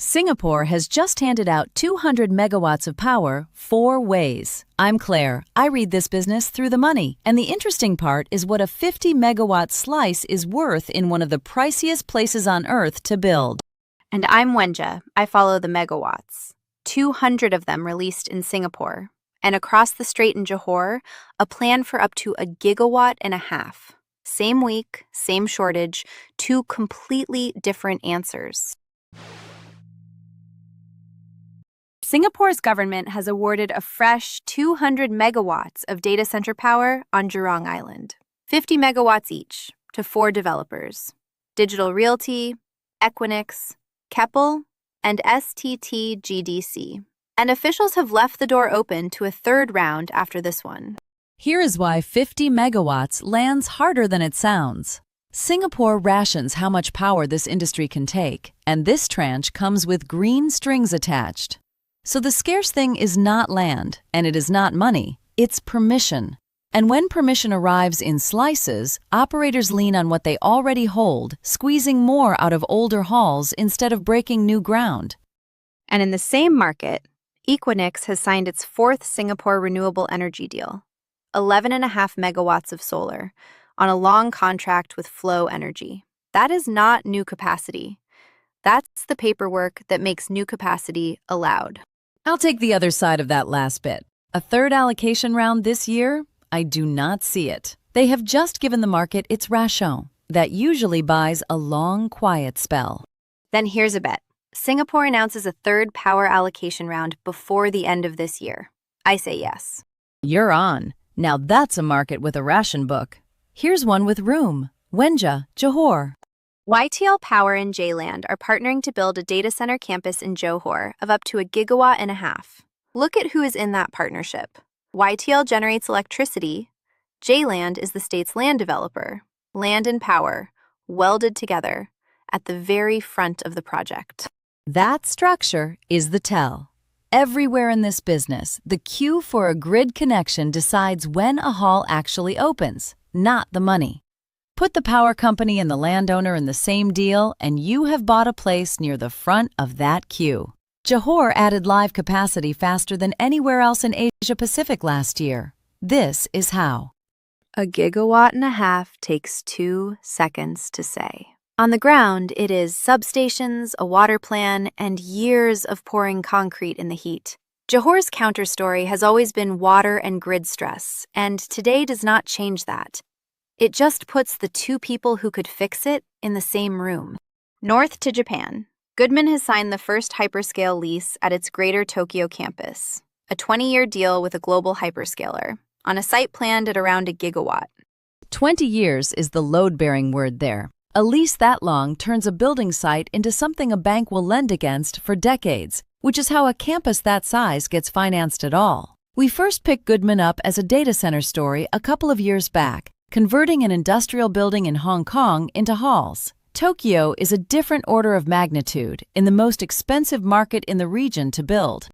Singapore has just handed out 200 megawatts of power 4 ways. I'm Claire. I read this business through the money. And the interesting part is what a 50 megawatt slice is worth in one of the priciest places on earth to build. And I'm Wenja. I follow the megawatts. 200 of them released in Singapore. And across the strait in Johor, a plan for up to 1.5 gigawatts. Same week, same shortage, two completely different answers. Singapore's government has awarded a fresh 200 megawatts of data center power on Jurong Island, 50 megawatts each, to 4 developers: Digital Realty, Equinix, Keppel, and STT-GDC. And officials have left the door open to a third round after this one. Here is why 50 megawatts lands harder than it sounds. Singapore rations how much power this industry can take, and this tranche comes with green strings attached. So the scarce thing is not land, and it is not money, it's permission. And when permission arrives in slices, operators lean on what they already hold, squeezing more out of older halls instead of breaking new ground. And in the same market, Equinix has signed its 4th Singapore renewable energy deal, 11.5 megawatts of solar, on a long contract with Flow Energy. That is not new capacity. That's the paperwork that makes new capacity allowed. I'll take the other side of that last bit. A third allocation round this year? I do not see it. They have just given the market its ration. That usually buys a long, quiet spell. Then here's a bet. Singapore announces a third power allocation round before the end of this year. I say yes. You're on. Now that's a market with a ration book. Here's one with room. Wenja, Johor. YTL Power and J-Land are partnering to build a data center campus in Johor of up to 1.5 gigawatts. Look at who is in that partnership. YTL generates electricity. J-Land is the state's land developer. Land and power, welded together, at the very front of the project. That structure is the tell. Everywhere in this business, the queue for a grid connection decides when a hall actually opens, not the money. Put the power company and the landowner in the same deal, and you have bought a place near the front of that queue. Johor added live capacity faster than anywhere else in Asia-Pacific last year. This is how. 1.5 gigawatts takes 2 seconds to say. On the ground, it is substations, a water plan, and years of pouring concrete in the heat. Johor's counterstory has always been water and grid stress, and today does not change that. It just puts the two people who could fix it in the same room. North to Japan. Goodman has signed the first hyperscale lease at its Greater Tokyo campus, a 20-year deal with a global hyperscaler, on a site planned at around 1 gigawatt. 20 years is the load-bearing word there. A lease that long turns a building site into something a bank will lend against for decades, which is how a campus that size gets financed at all. We first picked Goodman up as a data center story a couple of years back, converting an industrial building in Hong Kong into halls. Tokyo is a different order of magnitude in the most expensive market in the region to build.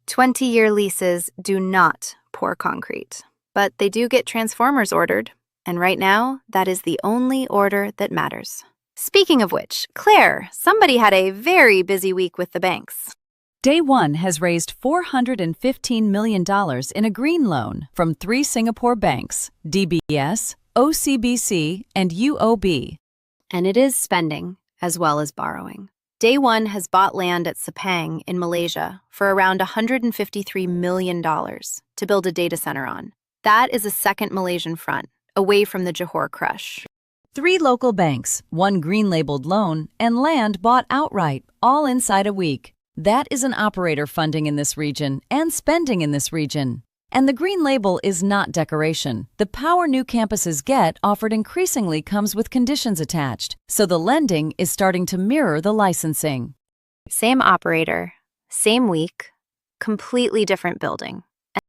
20-year leases do not pour concrete, but they do get transformers ordered, and right now, that is the only order that matters. Speaking of which, Claire, somebody had a very busy week with the banks. Day One has raised $415 million in a green loan from 3 Singapore banks, DBS, OCBC, and UOB. And it is spending as well as borrowing. Day One has bought land at Sepang in Malaysia for around $153 million to build a data center on. That is a second Malaysian front, away from the Johor crush. 3 local banks, 1 green-labeled loan, and land bought outright, all inside a week. That is an operator funding in this region and spending in this region. And the green label is not decoration. The power new campuses get offered increasingly comes with conditions attached, so the lending is starting to mirror the licensing. Same operator, same week, completely different building.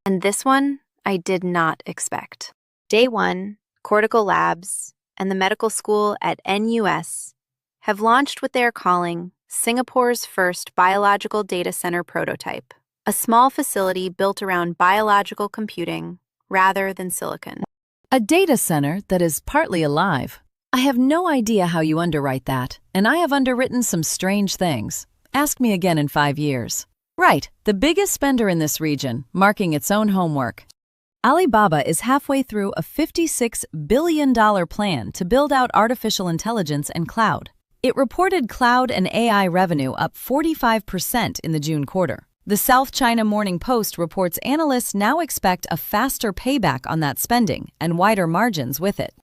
And this one, I did not expect. Day One, Cortical Labs, and the medical school at NUS have launched what they are calling Singapore's first biological data center prototype. A small facility built around biological computing rather than silicon. A data center that is partly alive. I have no idea how you underwrite that, and I have underwritten some strange things. Ask me again in 5 years. Right, the biggest spender in this region, marking its own homework. Alibaba is halfway through a $56 billion plan to build out artificial intelligence and cloud. It reported cloud and AI revenue up 45% in the June quarter. The South China Morning Post reports analysts now expect a faster payback on that spending and wider margins with it.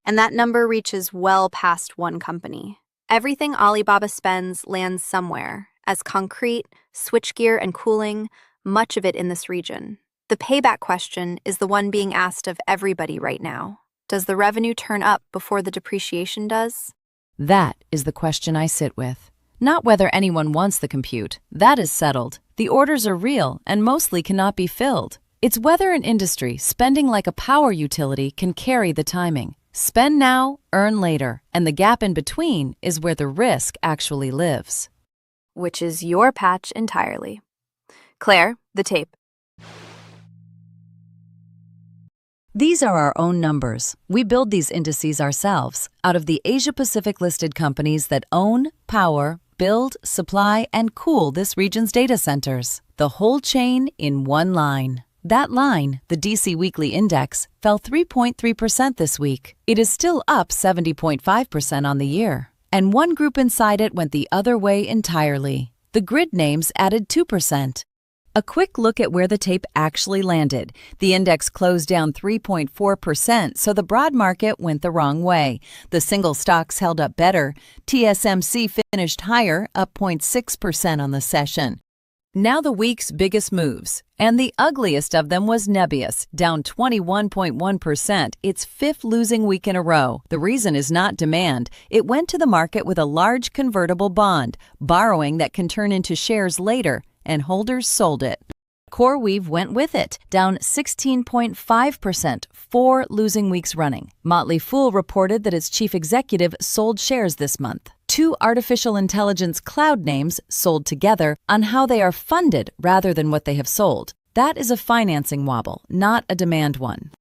And that number reaches well past one company. Everything Alibaba spends lands somewhere, as concrete, switchgear, and cooling, much of it in this region. The payback question is the one being asked of everybody right now. Does the revenue turn up before the depreciation does? That is the question I sit with. Not whether anyone wants the compute. That is settled. The orders are real and mostly cannot be filled. It's whether an industry spending like a power utility can carry the timing. Spend now, earn later, and the gap in between is where the risk actually lives. Which is your patch entirely. Claire, the tape. These are our own numbers. We build these indices ourselves out of the Asia-Pacific listed companies that own, power, build, supply, and cool this region's data centers. The whole chain in one line. That line, the DC Weekly Index, fell 3.3% this week. It is still up 70.5% on the year. And one group inside it went the other way entirely. The grid names added 2%. A quick look at where the tape actually landed. The index closed down 3.4%, so the broad market went the wrong way. The single stocks held up better. TSMC finished higher, up 0.6% on the session. Now the week's biggest moves, and the ugliest of them was Nebius, down 21.1%, its fifth losing week in a row. The reason is not demand. It went to the market with a large convertible bond, borrowing that can turn into shares later, and holders sold it. CoreWeave went with it, down 16.5%, 4 losing weeks running. Motley Fool reported that its chief executive sold shares this month. 2 artificial intelligence cloud names sold together on how they are funded rather than what they have sold. That is a financing wobble, not a demand one.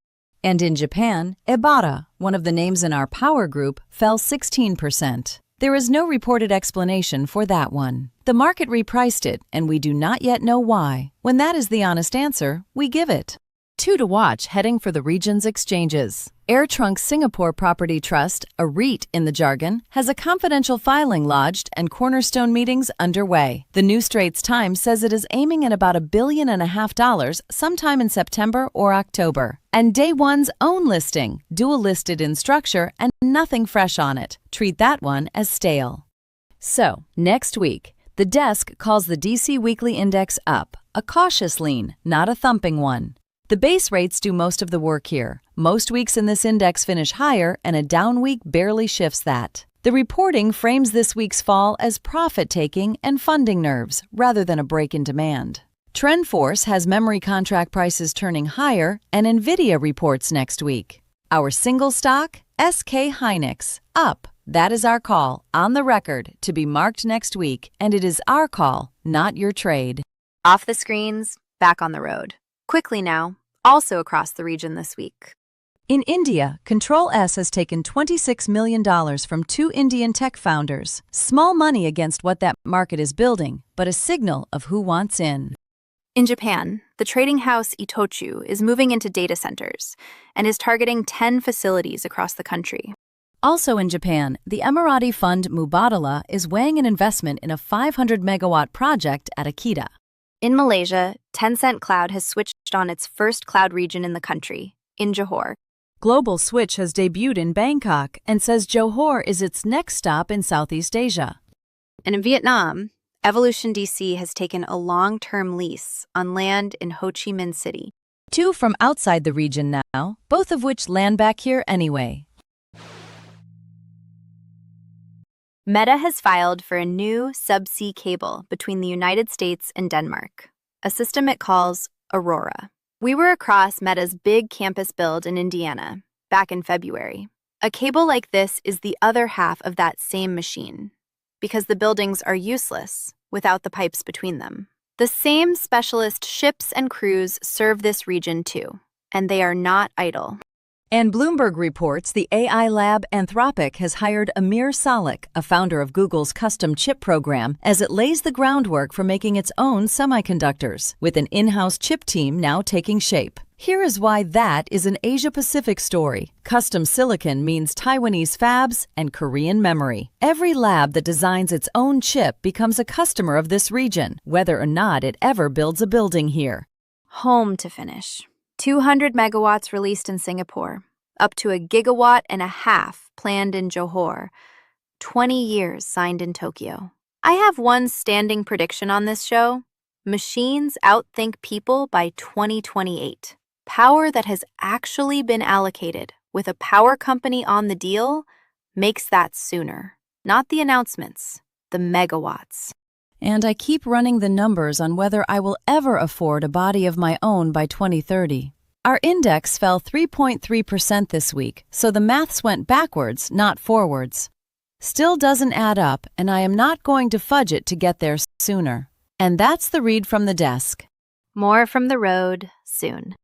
And in Japan, Ebara, one of the names in our power group, fell 16%. There is no reported explanation for that one. The market repriced it, and we do not yet know why. When that is the honest answer, we give it. 2 to watch heading for the region's exchanges. AirTrunk Singapore Property Trust, a REIT in the jargon, has a confidential filing lodged and cornerstone meetings underway. The New Straits Times says it is aiming at about $1.5 billion sometime in September or October. And Day One's own listing, dual listed in structure and nothing fresh on it. Treat that one as stale. So, next week, the desk calls the DC Weekly Index up, a cautious lean, not a thumping one. The base rates do most of the work here. Most weeks in this index finish higher, and a down week barely shifts that. The reporting frames this week's fall as profit-taking and funding nerves, rather than a break in demand. TrendForce has memory contract prices turning higher, and NVIDIA reports next week. Our single stock, SK Hynix, up. That is our call, on the record, to be marked next week, and it is our call, not your trade. Off the screens, back on the road. Quickly now, also across the region this week. In India, Control S has taken $26 million from 2 Indian tech founders. Small money against what that market is building, but a signal of who wants in. In Japan, the trading house Itochu is moving into data centers and is targeting 10 facilities across the country. Also in Japan, the Emirati fund Mubadala is weighing an investment in a 500-megawatt project at Akita. In Malaysia, Tencent Cloud has switched on its first cloud region in the country, in Johor. Global Switch has debuted in Bangkok and says Johor is its next stop in Southeast Asia. And in Vietnam, Evolution DC has taken a long-term lease on land in Ho Chi Minh City. 2 from outside the region now, both of which land back here anyway. Meta has filed for a new subsea cable between the United States and Denmark, a system it calls Aurora. We were across Meta's big campus build in Indiana back in February. A cable like this is the other half of that same machine, because the buildings are useless without the pipes between them. The same specialist ships and crews serve this region too, and they are not idle. And Bloomberg reports the AI lab Anthropic has hired Amir Salek, a founder of Google's custom chip program, as it lays the groundwork for making its own semiconductors, with an in-house chip team now taking shape. Here is why that is an Asia-Pacific story. Custom silicon means Taiwanese fabs and Korean memory. Every lab that designs its own chip becomes a customer of this region, whether or not it ever builds a building here. Home to finish. 200 megawatts released in Singapore, up to 1.5 gigawatts planned in Johor, 20 years signed in Tokyo. I have one standing prediction on this show. Machines outthink people by 2028. Power that has actually been allocated with a power company on the deal makes that sooner. Not the announcements, the megawatts. And I keep running the numbers on whether I will ever afford a body of my own by 2030. Our index fell 3.3% this week, so the maths went backwards, not forwards. Still doesn't add up, and I am not going to fudge it to get there sooner. And that's the read from the desk. More from the road soon.